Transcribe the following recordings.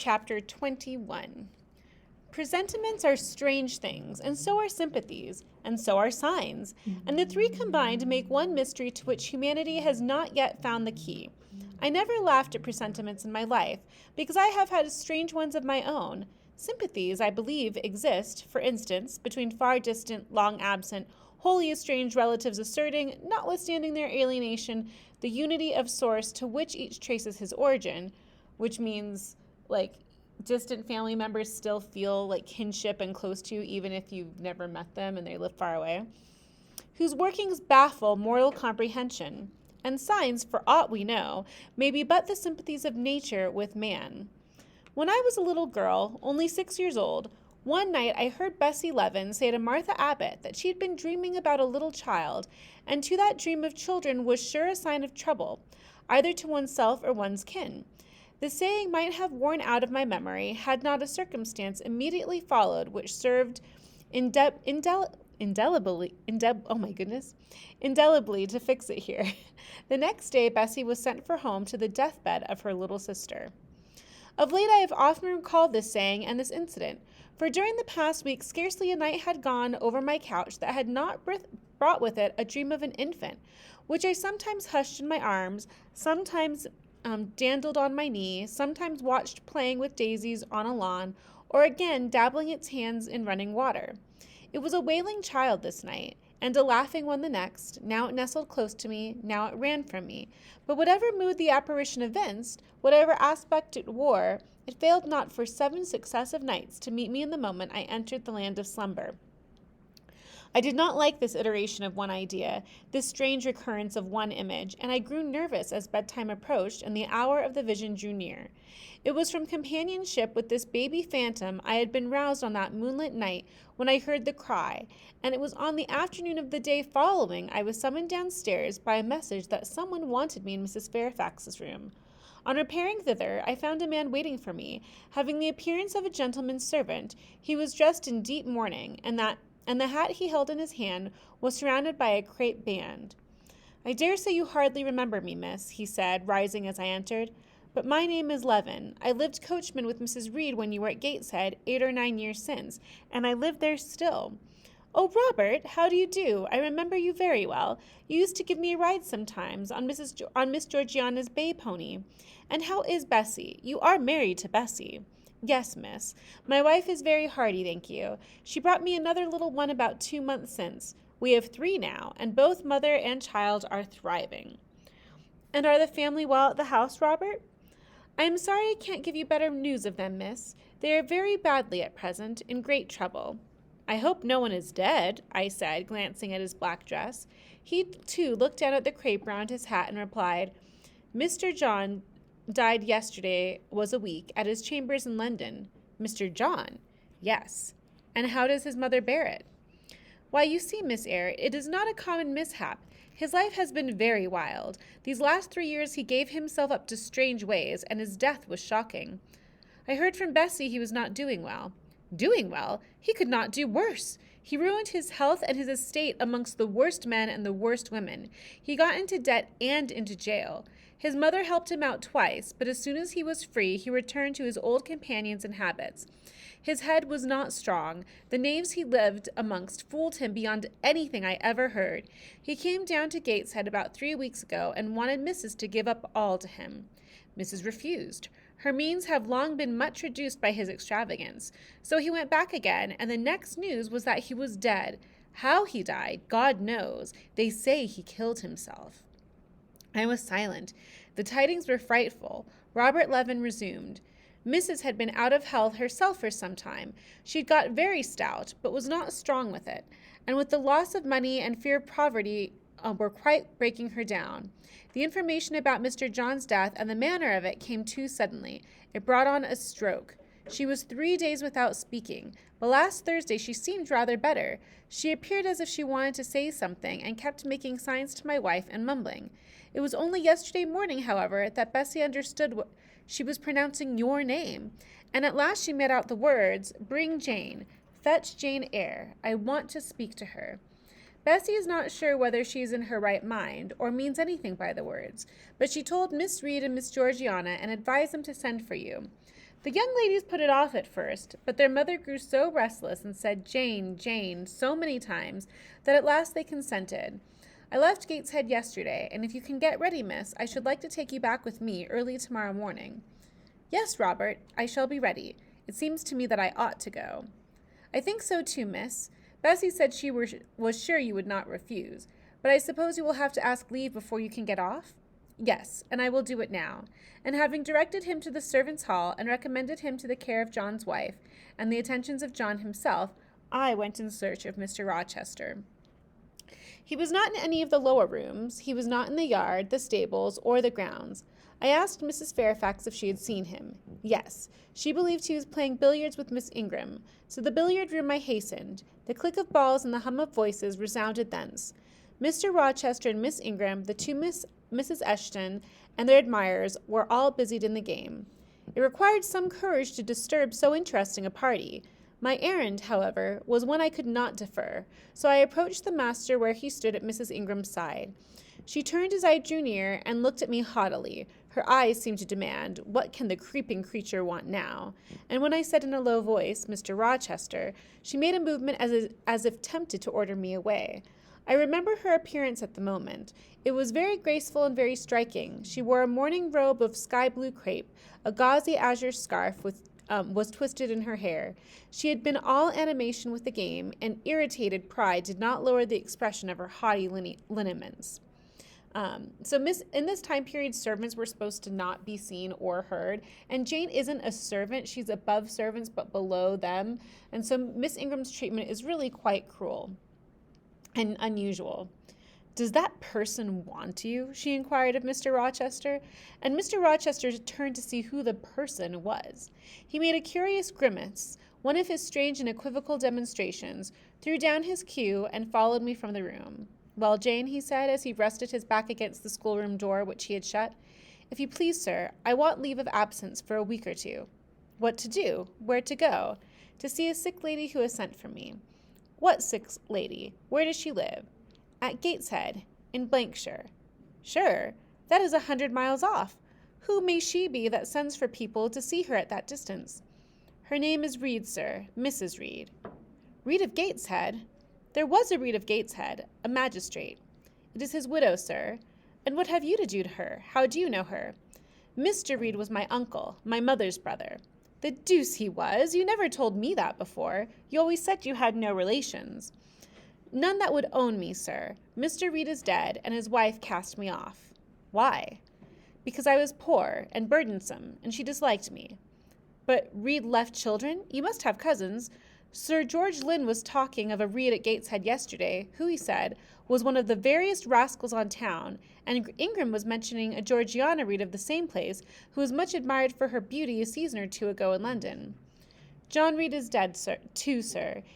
Chapter 21. Presentiments are strange things, and so are sympathies, and so are signs, and the three combined make one mystery to which humanity has not yet found the key. I never laughed at presentiments in my life, because I have had strange ones of my own. Sympathies, I believe, exist, for instance, between far distant, long absent, wholly estranged relatives asserting, notwithstanding their alienation, the unity of source to which each traces his origin, which means, like, distant family members still feel like kinship and close to you even if you've never met them and they live far away, whose workings baffle mortal comprehension, and signs, for aught we know, may be but the sympathies of nature with man. When I was a little girl, only 6 years old, one night I heard Bessie Levin say to Martha Abbott that she had been dreaming about a little child, and to that dream of children was sure a sign of trouble, either to oneself or one's kin. The saying might have worn out of my memory had not a circumstance immediately followed which served indelibly to fix it here. The next day Bessie was sent for home to the deathbed of her little sister. Of late I have often recalled this saying and this incident, for during the past week scarcely a night had gone over my couch that had not brought with it a dream of an infant, which I sometimes hushed in my arms, sometimes dandled on my knee, sometimes watched playing with daisies on a lawn, or again dabbling its hands in running water. It was a wailing child this night, and a laughing one the next. Now it nestled close to me, now it ran from me. But whatever mood the apparition evinced, whatever aspect it wore, it failed not for 7 successive nights to meet me in the moment I entered the land of slumber. I did not like this iteration of one idea, this strange recurrence of one image, and I grew nervous as bedtime approached and the hour of the vision drew near. It was from companionship with this baby phantom I had been roused on that moonlit night when I heard the cry, and it was on the afternoon of the day following I was summoned downstairs by a message that someone wanted me in Mrs. Fairfax's room. On repairing thither, I found a man waiting for me, having the appearance of a gentleman's servant. He was dressed in deep mourning, and the hat he held in his hand was surrounded by a crape band. "I dare say you hardly remember me, miss," he said, rising as I entered, "but my name is Levin. I lived coachman with Mrs. Reed when you were at Gateshead 8 or 9 years since, and I live there still." "Oh, Robert, how do you do? I remember you very well. You used to give me a ride sometimes on Miss Georgiana's bay pony. And how is Bessie? You are married to Bessie." "Yes, miss. My wife is very hearty, thank you. She brought me another little one about 2 months since. We have 3 now, and both mother and child are thriving." "And are the family well at the house, Robert?" "I am sorry I can't give you better news of them, miss. They are very badly at present, in great trouble." "I hope no one is dead," I said, glancing at his black dress. He, too, looked down at the crape round his hat and replied, "Mr. John died yesterday was a week, at his chambers in London." "Mr. John?" "Yes." "And how does his mother bear it?" "Why, you see, Miss Eyre, it is not a common mishap. His life has been very wild. These last 3 years he gave himself up to strange ways, and his death was shocking." "I heard from Bessie he was not doing well." "Doing well? He could not do worse. He ruined his health and his estate amongst the worst men and the worst women. He got into debt and into jail. His mother helped him out twice, but as soon as he was free, he returned to his old companions and habits. His head was not strong. The knaves he lived amongst fooled him beyond anything I ever heard. He came down to Gateshead about 3 weeks ago and wanted Mrs. to give up all to him. Mrs. refused. Her means have long been much reduced by his extravagance. So he went back again, and the next news was that he was dead. How he died, God knows. They say he killed himself." I was silent. The tidings were frightful. Robert Levin resumed. "Mrs. had been out of health herself for some time. She'd got very stout, but was not strong with it, and with the loss of money and fear of poverty were quite breaking her down. The information about Mr. John's death and the manner of it came too suddenly. It brought on a stroke. She was 3 days without speaking, but last Thursday she seemed rather better. She appeared as if she wanted to say something, and kept making signs to my wife and mumbling. It was only yesterday morning, however, that Bessie understood what she was pronouncing your name, and at last she made out the words, 'Bring Jane. Fetch Jane Eyre. I want to speak to her.' Bessie is not sure whether she is in her right mind, or means anything by the words, but she told Miss Reed and Miss Georgiana and advised them to send for you. The young ladies put it off at first, but their mother grew so restless and said Jane, Jane, so many times that at last they consented. I left Gateshead yesterday, and if you can get ready, miss, I should like to take you back with me early tomorrow morning. Yes, Robert, I shall be ready. It seems to me that I ought to go. I think so too, miss. Bessie said she was sure you would not refuse, but I suppose you will have to ask leave before you can get off? Yes, and I will do it now. And having directed him to the servants' hall and recommended him to the care of John's wife and the attentions of John himself, I went in search of Mr. Rochester. He was not in any of the lower rooms. He was not in the yard, the stables, or the grounds. I asked Mrs. Fairfax if she had seen him. Yes, she believed he was playing billiards with Miss Ingram. To the billiard room I hastened. The click of balls and the hum of voices resounded thence. Mr. Rochester and Miss Ingram, the two Mrs. Eshton, and their admirers were all busied in the game. It required some courage to disturb so interesting a party. My errand, however, was one I could not defer, so I approached the master where he stood at Mrs. Ingram's side. She turned as I drew near and looked at me haughtily. Her eyes seemed to demand, what can the creeping creature want now? And when I said in a low voice, Mr. Rochester, she made a movement as if tempted to order me away. I remember her appearance at the moment. It was very graceful and very striking. She wore a morning robe of sky-blue crepe. A gauzy azure scarf was twisted in her hair. She had been all animation with the game, and irritated pride did not lower the expression of her haughty lineaments. In this time period, servants were supposed to not be seen or heard, and Jane isn't a servant. She's above servants but below them, and so Miss Ingram's treatment is really quite cruel and unusual. Does that person want you? She inquired of Mr. Rochester, and Mr. Rochester turned to see who the person was. He made a curious grimace, one of his strange and equivocal demonstrations, threw down his cue, and followed me from the room. Well, Jane, he said, as he rested his back against the schoolroom door which he had shut, if you please, sir, I want leave of absence for a week or two. What to do? Where to go? To see a sick lady who has sent for me. What sick lady? Where does she live? At Gateshead, in Blankshire. Sure, that is 100 miles off. Who may she be that sends for people to see her at that distance? Her name is Reed, sir, Mrs. Reed. Reed of Gateshead? There was a Reed of Gateshead, a magistrate. It is his widow, sir. And what have you to do to her? How do you know her? Mr. Reed was my uncle, my mother's brother. The deuce he was! You never told me that before. You always said you had no relations. None that would own me, sir. Mr. Reed is dead, and his wife cast me off. Why? Because I was poor and burdensome, and she disliked me. But Reed left children? You must have cousins. Sir George Lynn was talking of a Reed at Gateshead yesterday, who, he said, was one of the veriest rascals on town, and Ingram was mentioning a Georgiana Reed of the same place, who was much admired for her beauty a season or two ago in London. John Reed is dead, sir.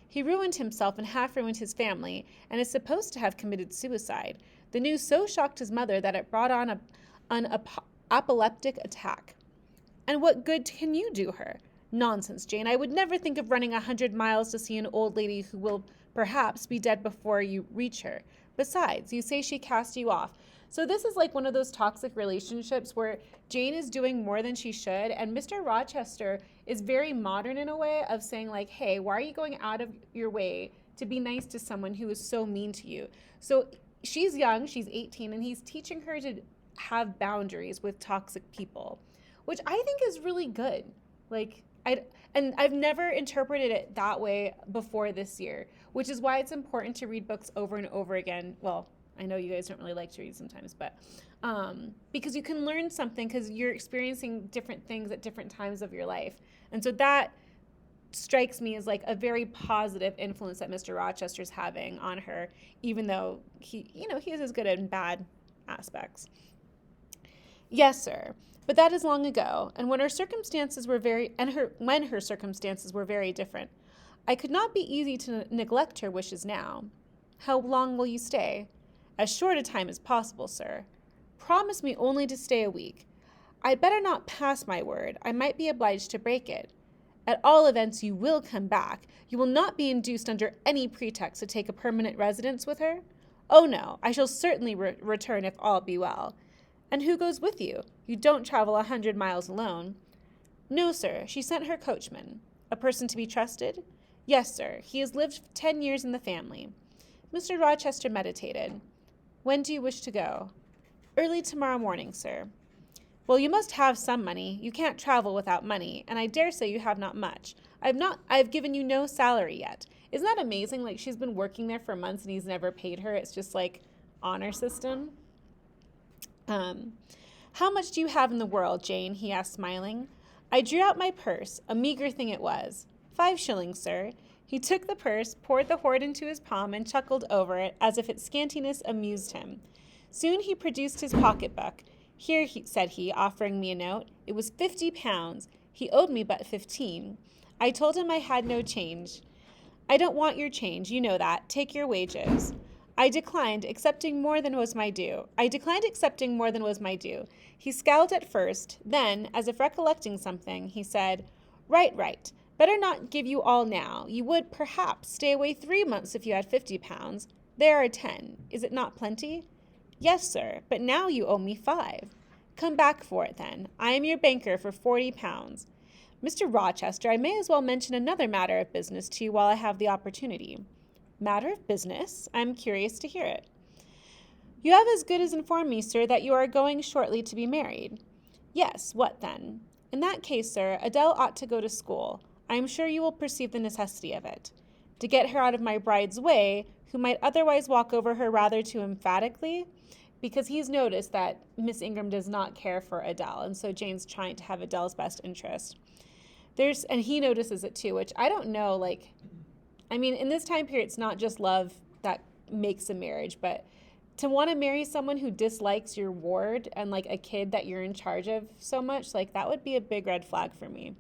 He ruined himself and half ruined his family, and is supposed to have committed suicide. The news so shocked his mother that it brought on an apoplectic attack. And what good can you do her? Nonsense, Jane. I would never think of running 100 miles to see an old lady who will perhaps be dead before you reach her. Besides, you say she cast you off. So this is like one of those toxic relationships where Jane is doing more than she should, and Mr. Rochester is very modern in a way of saying like, hey, why are you going out of your way to be nice to someone who is so mean to you? So she's young, she's 18, and he's teaching her to have boundaries with toxic people, which I think is really good. I've never interpreted it that way before this year, which is why it's important to read books over and over again. Well, I know you guys don't really like to read sometimes, but because you can learn something because you're experiencing different things at different times of your life. And so that strikes me as like a very positive influence that Mr. Rochester's having on her, even though he is as good in bad aspects. Yes, sir. But that is long ago, and when her circumstances were very different. I could not be easy to neglect her wishes now. How long will you stay? As short a time as possible, sir. Promise me only to stay a week. I'd better not pass my word. I might be obliged to break it. At all events, you will come back. You will not be induced under any pretext to take a permanent residence with her? Oh, no, I shall certainly return if all be well. And who goes with you? You don't travel 100 miles alone. No, sir. She sent her coachman. A person to be trusted? Yes, sir. He has lived 10 years in the family. Mr. Rochester meditated. When do you wish to go? Early tomorrow morning, sir. Well, you must have some money. You can't travel without money, and I dare say you have not much. I've given you no salary yet. Isn't that amazing? Like, she's been working there for months and he's never paid her. It's just like honor system. How much do you have in the world, Jane? He asked, smiling. I drew out my purse. A meager thing it was. 5 shillings, sir. He took the purse, poured the hoard into his palm, and chuckled over it, as if its scantiness amused him. Soon he produced his pocketbook. Here, said he, offering me a note. It was £50. He owed me but 15. I told him I had no change. I don't want your change, you know that. Take your wages. I declined, accepting more than was my due. He scowled at first. Then, as if recollecting something, he said, Right. Better not give you all now. You would, perhaps, stay away 3 months if you had £50. There are 10. Is it not plenty? Yes, sir, but now you owe me 5. Come back for it, then. I am your banker for £40. Mr. Rochester, I may as well mention another matter of business to you while I have the opportunity. Matter of business? I am curious to hear it. You have as good as informed me, sir, that you are going shortly to be married. Yes, what then? In that case, sir, Adele ought to go to school. I am sure you will perceive the necessity of it. To get her out of my bride's way, who might otherwise walk over her rather too emphatically, because he's noticed that Miss Ingram does not care for Adele, and so Jane's trying to have Adele's best interest. And he notices it too, which I don't know, in this time period, it's not just love that makes a marriage, but to want to marry someone who dislikes your ward and a kid that you're in charge of so much, that would be a big red flag for me.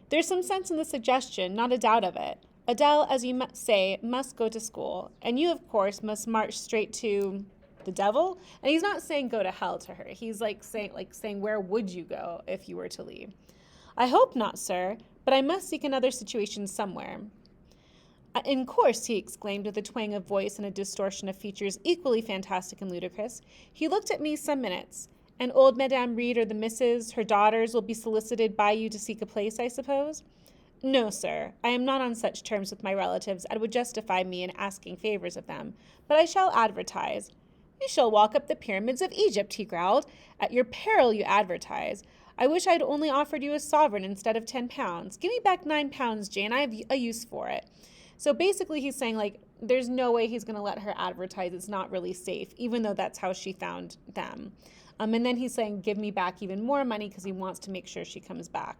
There's some sense in the suggestion, not a doubt of it. Adele, as you say, must go to school, and you, of course, must march straight to the devil. And he's not saying go to hell to her. He's saying where would you go if you were to leave? I hope not, sir, but I must seek another situation somewhere. In course, he exclaimed with a twang of voice and a distortion of features equally fantastic and ludicrous. He looked at me some minutes. And old Madame Reed or the misses, her daughters, will be solicited by you to seek a place, I suppose? No, sir. I am not on such terms with my relatives as would justify me in asking favors of them. But I shall advertise. You shall walk up the pyramids of Egypt, he growled. At your peril you advertise. I wish I'd only offered you a sovereign instead of £10. Give me back £9, Jane. I have a use for it. So basically he's saying, there's no way he's going to let her advertise. It's not really safe, even though that's how she found them. And then he's saying, give me back even more money because he wants to make sure she comes back.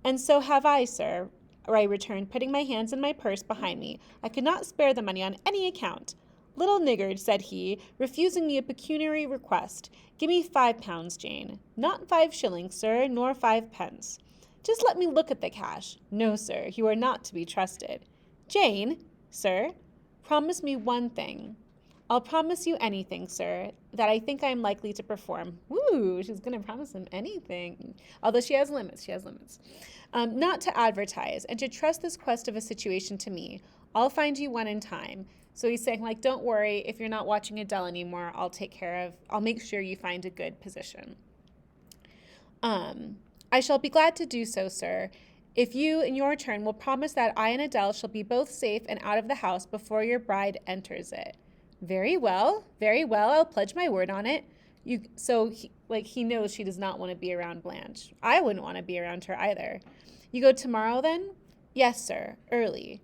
And so have I, sir, I returned, putting my hands in my purse behind me. I could not spare the money on any account. Little niggard, said he, refusing me a pecuniary request. Give me £5, Jane. Not 5 shillings, sir, nor 5 pence. Just let me look at the cash. No, sir, you are not to be trusted. Jane, sir, promise me one thing. I'll promise you anything, sir, that I think I am likely to perform. Woo, she's going to promise him anything. Although she has limits. Not to advertise and to trust this quest of a situation to me. I'll find you one in time. So he's saying, don't worry, if you're not watching Adele anymore, I'll make sure you find a good position. I shall be glad to do so, sir, if you, in your turn, will promise that I and Adele shall be both safe and out of the house before your bride enters it. Very well. I'll pledge my word on it. He knows she does not want to be around Blanche. I wouldn't want to be around her either. You go tomorrow, then? Yes, sir, early.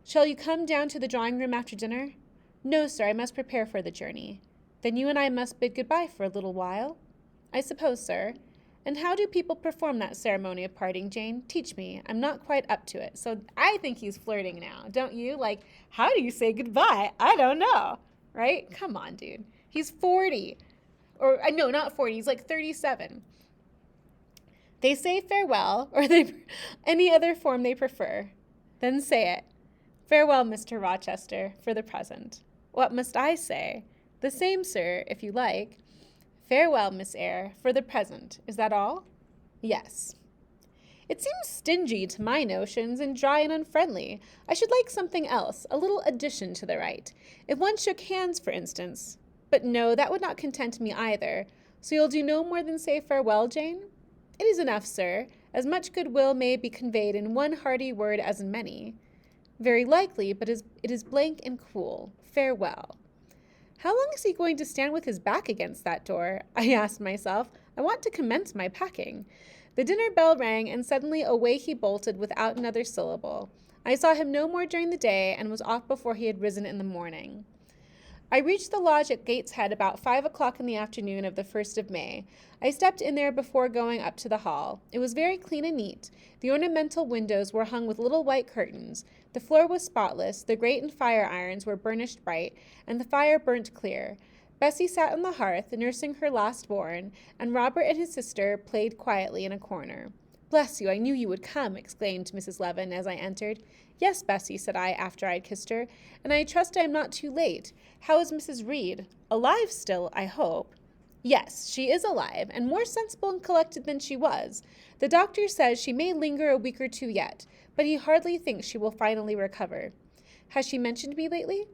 Shall you come down to the drawing room after dinner? No, sir, I must prepare for the journey. Then you and I must bid goodbye for a little while. I suppose, sir. And how do people perform that ceremony of parting, Jane? Teach me. I'm not quite up to it. So I think he's flirting now, don't you? How do you say goodbye? I don't know. Right? Come on, dude. He's 40. Or, no, not 40. He's 37. They say farewell, or any other form they prefer. Then say it. Farewell, Mr. Rochester, for the present. What must I say? The same, sir, if you like. Farewell, Miss Eyre, for the present. Is that all? Yes. It seems stingy to my notions and dry and unfriendly. I should like something else, a little addition to the rite. If one shook hands, for instance. But no, that would not content me either. So you'll do no more than say farewell, Jane? It is enough, sir. As much goodwill may be conveyed in one hearty word as in many. Very likely, but it is blank and cool. Farewell. How long is he going to stand with his back against that door? I asked myself. I want to commence my packing. The dinner bell rang, and suddenly away he bolted without another syllable. I saw him no more during the day, and was off before he had risen in the morning. I reached the lodge at Gateshead about 5 o'clock in the afternoon of the 1st of May. I stepped in there before going up to the hall. It was very clean and neat. The ornamental windows were hung with little white curtains. The floor was spotless, the grate and fire irons were burnished bright, and the fire burnt clear. Bessie sat on the hearth, nursing her last-born, and Robert and his sister played quietly in a corner. "Bless you, I knew you would come," exclaimed Mrs. Levin as I entered. "Yes, Bessie," said I after I had kissed her, "and I trust I am not too late. How is Mrs. Reed? Alive still, I hope." "Yes, she is alive, and more sensible and collected than she was. The doctor says she may linger a week or two yet, but he hardly thinks she will finally recover." "Has she mentioned me lately?"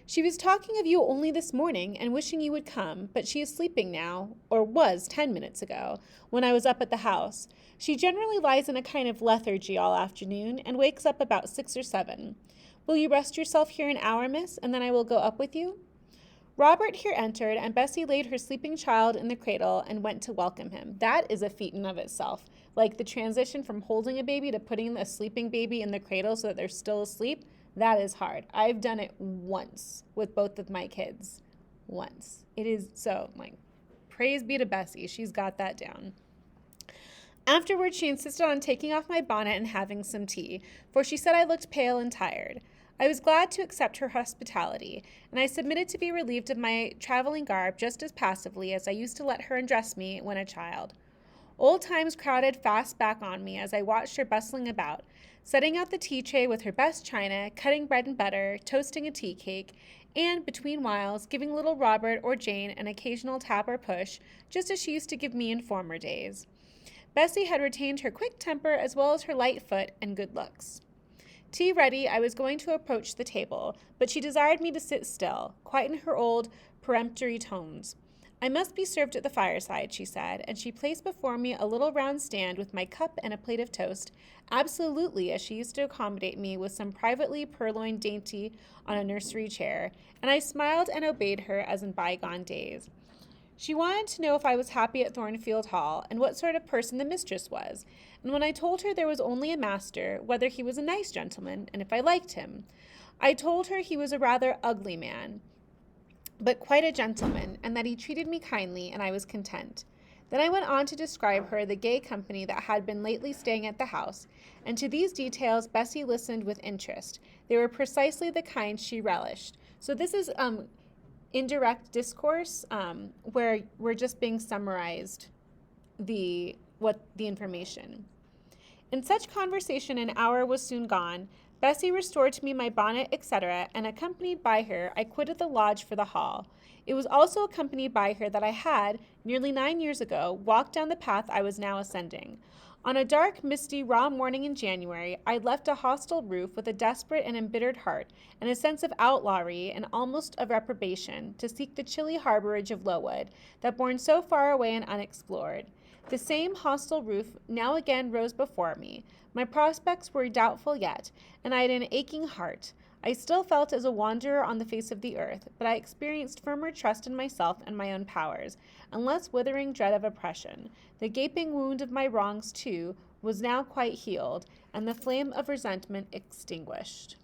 "She was talking of you only this morning, and wishing you would come, but she is sleeping now, or was 10 minutes ago, when I was up at the house. She generally lies in a kind of lethargy all afternoon, and wakes up about 6 or 7. Will you rest yourself here an hour, miss, and then I will go up with you?" Robert here entered, and Bessie laid her sleeping child in the cradle and went to welcome him. That is a feat in of itself. Like the transition from holding a baby to putting a sleeping baby in the cradle so that they're still asleep, that is hard. I've done it once with both of my kids. Once. It is so, praise be to Bessie. She's got that down. Afterwards, she insisted on taking off my bonnet and having some tea, for she said I looked pale and tired. I was glad to accept her hospitality, and I submitted to be relieved of my traveling garb just as passively as I used to let her undress me when a child. Old times crowded fast back on me as I watched her bustling about, setting out the tea tray with her best china, cutting bread and butter, toasting a tea cake, and, between whiles, giving little Robert or Jane an occasional tap or push, just as she used to give me in former days. Bessie had retained her quick temper as well as her light foot and good looks. Tea ready, I was going to approach the table, but she desired me to sit still, quite in her old, peremptory tones. "I must be served at the fireside," she said, and she placed before me a little round stand with my cup and a plate of toast, absolutely as she used to accommodate me with some privately purloined dainty on a nursery chair, and I smiled and obeyed her as in bygone days. She wanted to know if I was happy at Thornfield Hall, and what sort of person the mistress was, and when I told her there was only a master, whether he was a nice gentleman, and if I liked him. I told her he was a rather ugly man, but quite a gentleman, and that he treated me kindly, and I was content. Then I went on to describe her the gay company that had been lately staying at the house, and to these details Bessie listened with interest. They were precisely the kind she relished. So this is indirect discourse, where we're just being summarized the information. In such conversation an hour was soon gone. Bessie restored to me my bonnet, etc., and accompanied by her, I quitted the lodge for the hall. It was also accompanied by her that I had, nearly 9 years ago, walked down the path I was now ascending. On a dark, misty, raw morning in January, I left a hostel roof with a desperate and embittered heart, and a sense of outlawry and almost of reprobation, to seek the chilly harborage of Lowood, that borne so far away and unexplored. The same hostel roof now again rose before me. My prospects were doubtful yet, and I had an aching heart. I still felt as a wanderer on the face of the earth, but I experienced firmer trust in myself and my own powers, and less withering dread of oppression. The gaping wound of my wrongs, too, was now quite healed, and the flame of resentment extinguished.